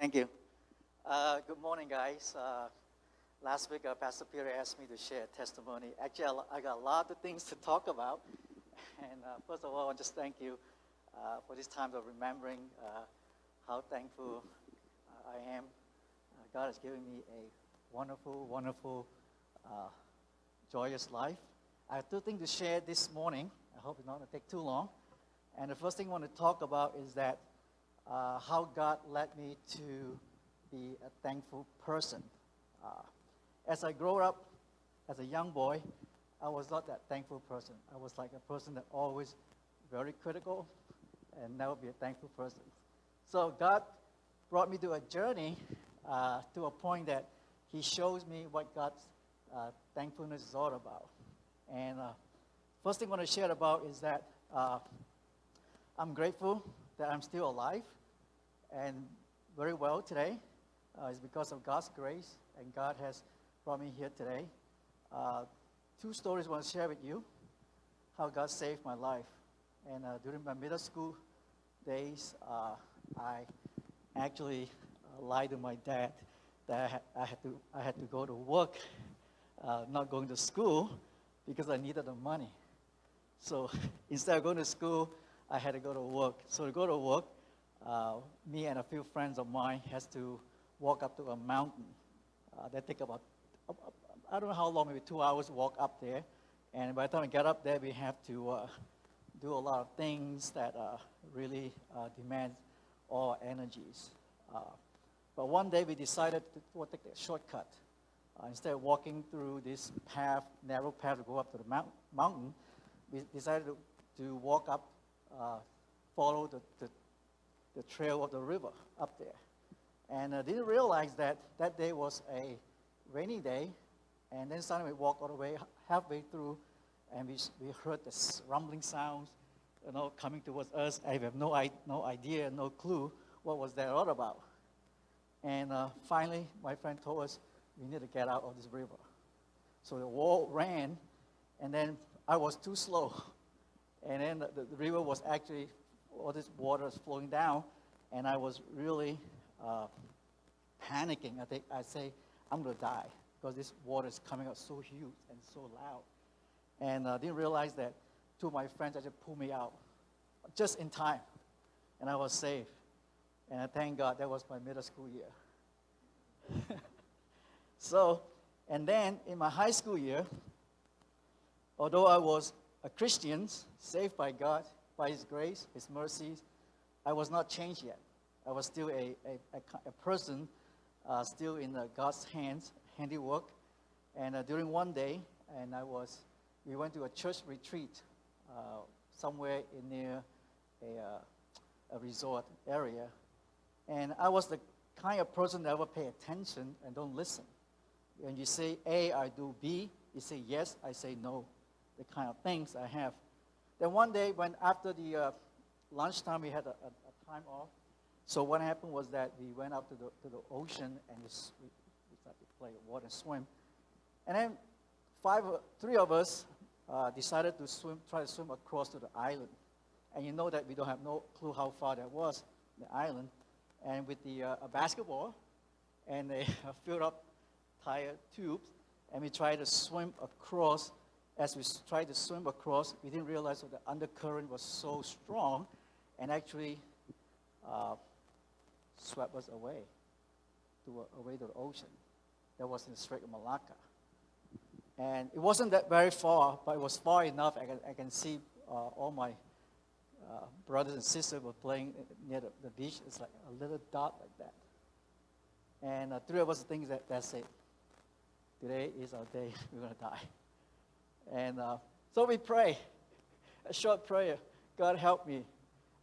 Thank you. Good morning, guys. Last week, Pastor Peter asked me to share a testimony. Actually, I got a lot of things to talk about. And first of all, I just thank you for this time of remembering how thankful I am. God has given me a wonderful, wonderful, joyous life. I have two things to share this morning. I hope it's not going to take too long. And the first thing I want to talk about is that how God led me to be a thankful person. As I grew up as a young boy, I was not that thankful person. I was like a person that always very critical and never be a thankful person. So God brought me to a journey to a point that He shows me what God's thankfulness is all about. And first thing I want to share about is that I'm grateful that I'm still alive and very well today. It's because of God's grace, and God has brought me here today. Two stories I want to share with you, how God saved my life. And during my middle school days, I actually lied to my dad that I had to go to work, not going to school, because I needed the money. So instead of going to school, I had to go to work. So to go to work, me and a few friends of mine has to walk up to a mountain. That take about, I don't know how long, maybe 2 hours walk up there. And by the time we get up there, we have to do a lot of things that really demand all energies. But one day we decided to take a shortcut. Instead of walking through this path, narrow path to go up to the mountain, we decided to walk up, follow the trail of the river up there. And I didn't realize that that day was a rainy day. And then suddenly we walked all the way halfway through, and we heard the rumbling sounds, coming towards us. I have no idea, no clue what was that all about. And finally, my friend told us we need to get out of this river. So we all ran, and then I was too slow. And then the river was actually, all this water is flowing down, and I was really panicking. I say, I'm going to die, because this water is coming out so huge and so loud. And I didn't realize that two of my friends actually pulled me out just in time, and I was safe. And I thank God that was my middle school year. So, and then in my high school year, although I was a Christian, saved by God, by His grace, His mercies, I was not changed yet. I was still a person still in God's handiwork. And during one day, we went to a church retreat somewhere near a resort area. And I was the kind of person that would pay attention and don't listen. When you say A, I do B. You say yes, I say no. The kind of things I have. Then one day, when after the lunchtime, we had a time off. So what happened was that we went out to the ocean, and we started to play water and swim. And then three of us decided to try to swim across to the island. And you know that we don't have no clue how far that was, the island. And with a basketball and a filled up tire tubes, and we tried to swim across. As we tried to swim across, we didn't realize that the undercurrent was so strong and actually swept us away to the ocean. That was in the Strait of Malacca. And it wasn't that very far, but it was far enough I can see all my brothers and sisters were playing near the beach. It's like a little dot like that. And three of us think that's it. Today is our day. We're going to die. And so we pray, a short prayer. God help me.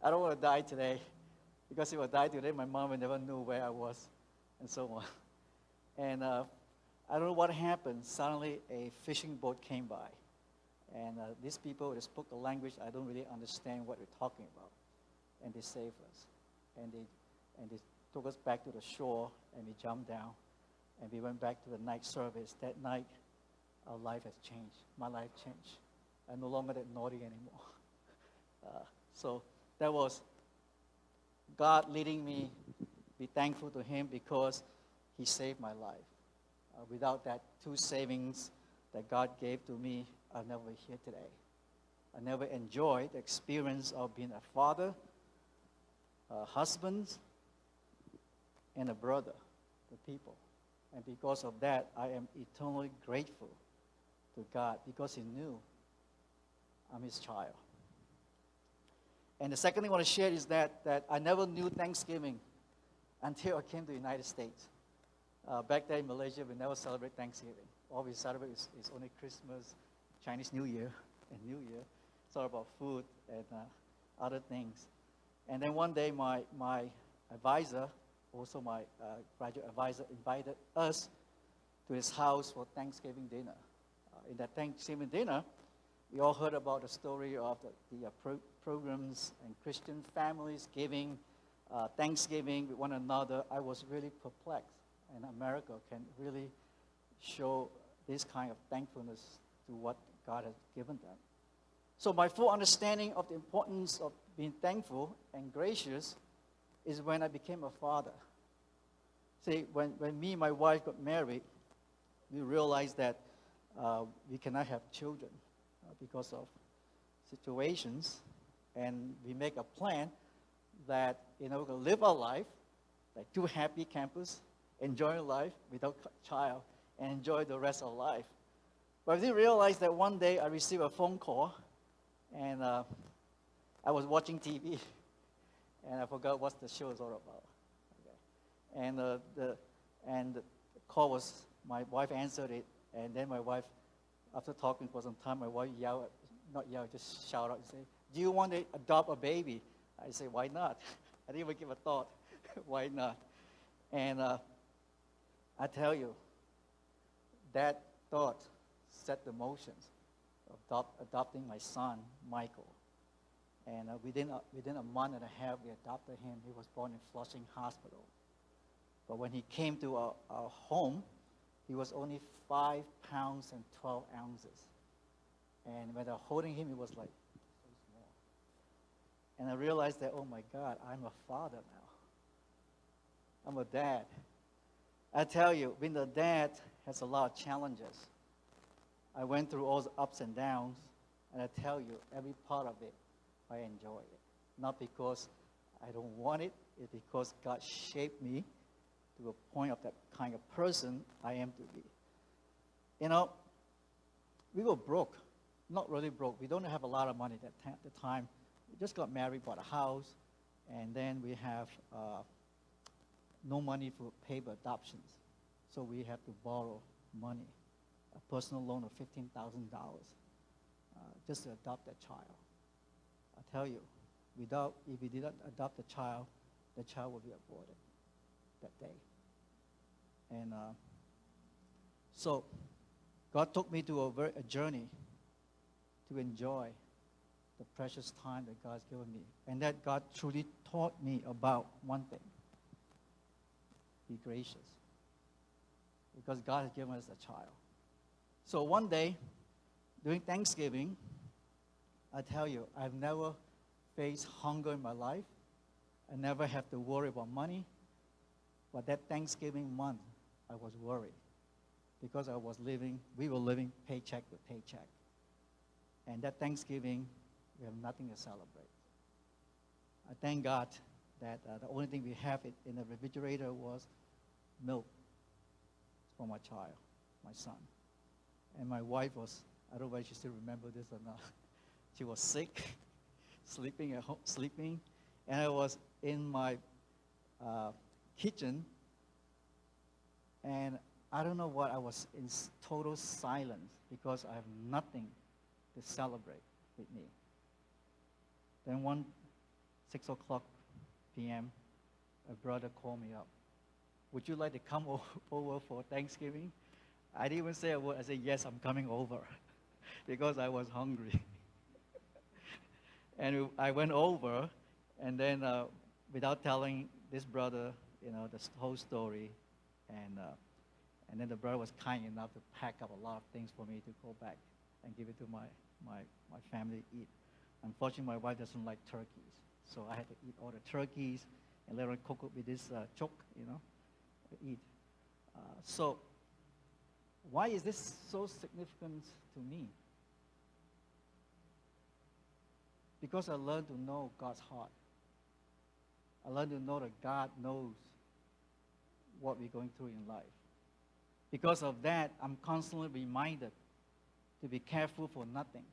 I don't want to die today. Because if I die today, my mom would never know where I was, and so on. And I don't know what happened. Suddenly, a fishing boat came by. And these people, they spoke a language I don't really understand what they're talking about. And they saved us. And they took us back to the shore, and we jumped down. And we went back to the night service. That night, our life has changed. My life changed. I'm no longer that naughty anymore. So that was God leading me be thankful to him because he saved my life. Without that two savings that God gave to me, I'll never be here today. I never enjoyed the experience of being a father, a husband, and a brother to people. And because of that, I am eternally grateful to God because he knew I'm his child. And the second thing I want to share is that I never knew Thanksgiving until I came to the United States. Back there in Malaysia, we never celebrate Thanksgiving. All we celebrate is only Christmas, Chinese New Year, and New Year. It's all about food and other things. And then one day, my advisor, also my graduate advisor, invited us to his house for Thanksgiving dinner. In that Thanksgiving dinner, we all heard about the story of the programs and Christian families giving Thanksgiving with one another. I was really perplexed. And America can really show this kind of thankfulness to what God has given them. So my full understanding of the importance of being thankful and gracious is when I became a father. See, when me and my wife got married, we realized that we cannot have children because of situations. And we make a plan that, we're going to live our life like two happy campers, enjoy life without child, and enjoy the rest of life. But I didn't realize that one day I received a phone call, and I was watching TV, and I forgot what the show is all about. Okay. And the call was, my wife answered it, and then my wife, after talking for some time, my wife just shout out and say, "Do you want to adopt a baby?" I say, "Why not?" I didn't even give a thought. Why not? And I tell you, that thought set the motions of adopting my son, Michael. And within a month and a half, we adopted him. He was born in Flushing Hospital. But when he came to our home, he was only 5 pounds and 12 ounces. And when I was holding him, he was like so small. And I realized that, oh my God, I'm a father now. I'm a dad. I tell you, being a dad has a lot of challenges. I went through all the ups and downs, and I tell you, every part of it, I enjoy it. Not because I don't want it, it's because God shaped me to a point of that kind of person I am to be. You know, we were broke, not really broke. We don't have a lot of money at the time. We just got married, bought a house, and then we have no money for paper adoptions. So we have to borrow money, a personal loan of $15,000 just to adopt that child. I tell you, if we didn't adopt the child would be aborted that day. And so God took me to a journey to enjoy the precious time that God's given me. And that God truly taught me about one thing. Be gracious. Because God has given us a child. So one day, during Thanksgiving, I tell you, I've never faced hunger in my life. I never have to worry about money. But that Thanksgiving month, I was worried. Because we were living paycheck to paycheck. And that Thanksgiving, we have nothing to celebrate. I thank God that the only thing we have in the refrigerator was milk for my child, my son. And my wife was, I don't know if she still remembers this or not. She was sick, sleeping at home, and I was in my kitchen, and I don't know what, I was in total silence because I have nothing to celebrate with me. Then 6 o'clock p.m., a brother called me up. Would you like to come over for Thanksgiving? I didn't even say a word. I said, yes, I'm coming over because I was hungry. And I went over, and then without telling this brother, the whole story, and then the brother was kind enough to pack up a lot of things for me to go back and give it to my family to eat. Unfortunately, my wife doesn't like turkeys, so I had to eat all the turkeys and later on cook it with this choke, eat. So why is this so significant to me? Because I learned to know God's heart. I learned to know that God knows what we're going through in life. Because of that, I'm constantly reminded to be careful for nothing,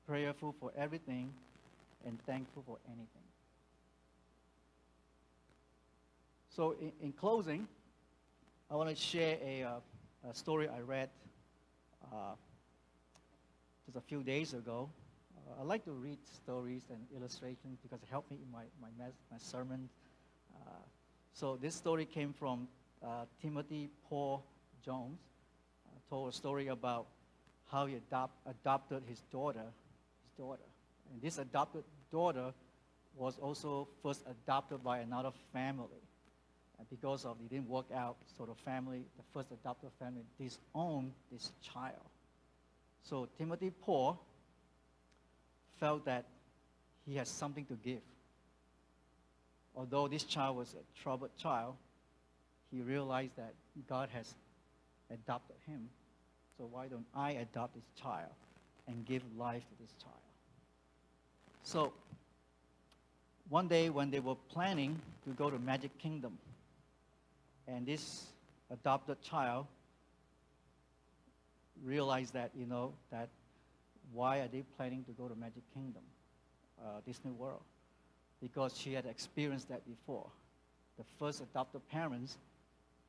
prayerful for everything, and thankful for anything. So in closing, I want to share a story I read just a few days ago. I like to read stories and illustrations because it helped me in my sermon. So this story came from Timothy Paul Jones. Told a story about how he adopted his daughter. And this adopted daughter was also first adopted by another family. And because of it didn't work out, so the first adopted family, disowned this child. So Timothy Paul felt that he had something to give. Although this child was a troubled child, he realized that God has adopted him. So why don't I adopt this child and give life to this child? So one day when they were planning to go to Magic Kingdom, and this adopted child realized that, that why are they planning to go to Magic Kingdom, Disney World? Because she had experienced that before. The first adopted parents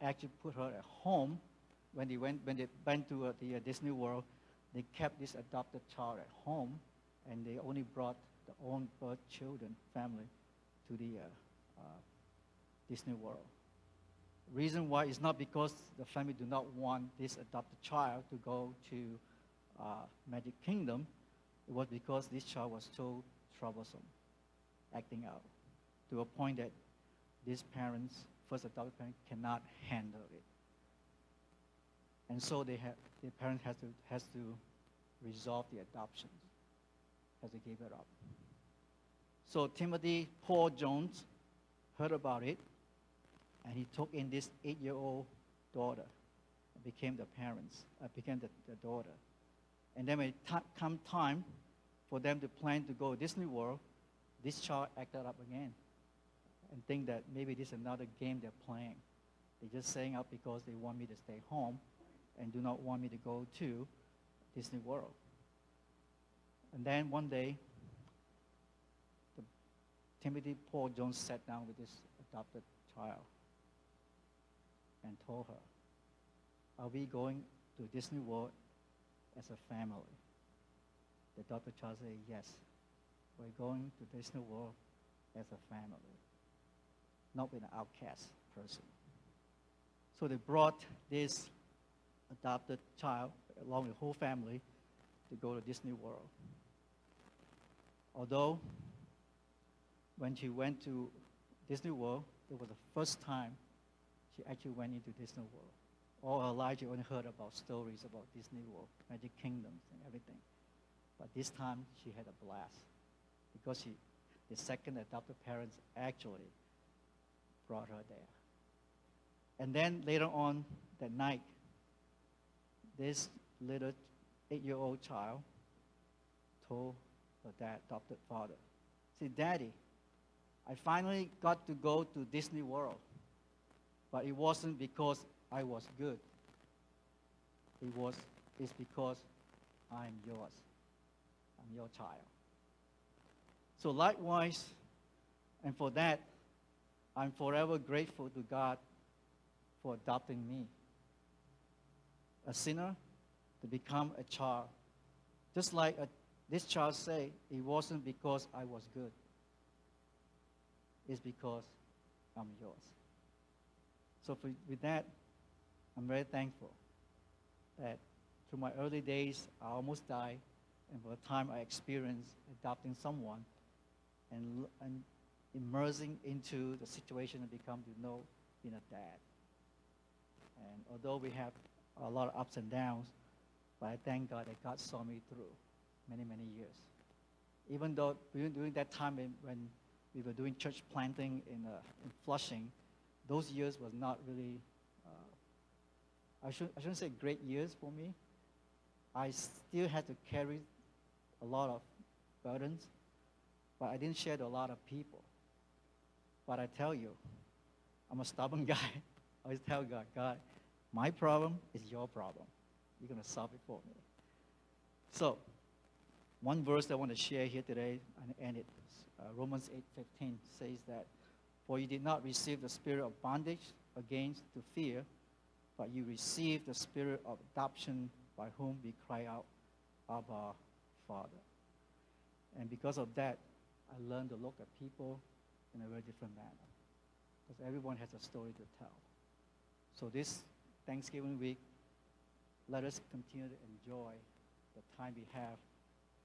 actually put her at home. When they went to the Disney World, they kept this adopted child at home, and they only brought the own birth children family to the Disney World. Reason why is not because the family do not want this adopted child to go to Magic Kingdom. It was because this child was so troublesome, acting out, to a point that these parents, first adopted parents, cannot handle it. And so the parents has to resolve the adoption, has to give it up. So Timothy Paul Jones heard about it, and he took in this 8-year-old daughter and became the daughter. And then when it come time for them to plan to go to Disney World, this child acted up again and think that maybe this is another game they're playing. They're just saying up because they want me to stay home and do not want me to go to Disney World. And then one day, Timothy Paul Jones sat down with this adopted child and told her, are we going to Disney World as a family? The adopted child said, yes, we're going to Disney World as a family, not with an outcast person. So they brought this adopted child along with the whole family to go to Disney World. Although when she went to Disney World, it was the first time she actually went into Disney World. All her life she only heard about stories about Disney World, Magic Kingdoms and everything. But this time she had a blast because the second adopted parents actually brought her there. And then later on that night, this little 8-year-old child told her adopted father, see, Daddy, I finally got to go to Disney World, but it wasn't because I was good. It's because I'm yours. I'm your child. So likewise, and for that, I'm forever grateful to God for adopting me, a sinner, to become a child. Just like this child say, it wasn't because I was good. It's because I'm yours. So with that, I'm very thankful that through my early days, I almost died, and for the time I experienced adopting someone and immersing into the situation and become to know being a dad. And although we have a lot of ups and downs, but I thank God that God saw me through many, many years. Even though during that time when we were doing church planting in Flushing. Those years was not really, I shouldn't say great years for me. I still had to carry a lot of burdens, but I didn't share to a lot of people. But I tell you, I'm a stubborn guy. I always tell God, God, my problem is your problem. You're going to solve it for me. So, one verse I want to share here today, and it Romans 8:15 says that, "For you did not receive the spirit of bondage again to fear, but you received the spirit of adoption by whom we cry out, Abba, Father." And because of that, I learned to look at people in a very different manner, because everyone has a story to tell. So this Thanksgiving week, let us continue to enjoy the time we have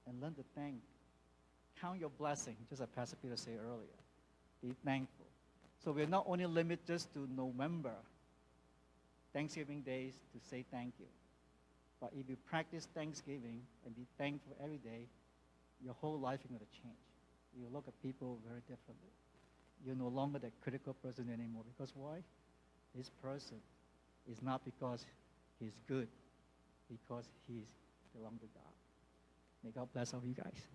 and learn to thank. Count your blessing, just as Pastor Peter said earlier. Be thankful. So we're not only limited just to November, Thanksgiving days, to say thank you. But if you practice Thanksgiving and be thankful every day, your whole life is going to change. You look at people very differently. You're no longer that critical person anymore. Because why? This person is not because he's good, because he belongs to God. May God bless all of you guys.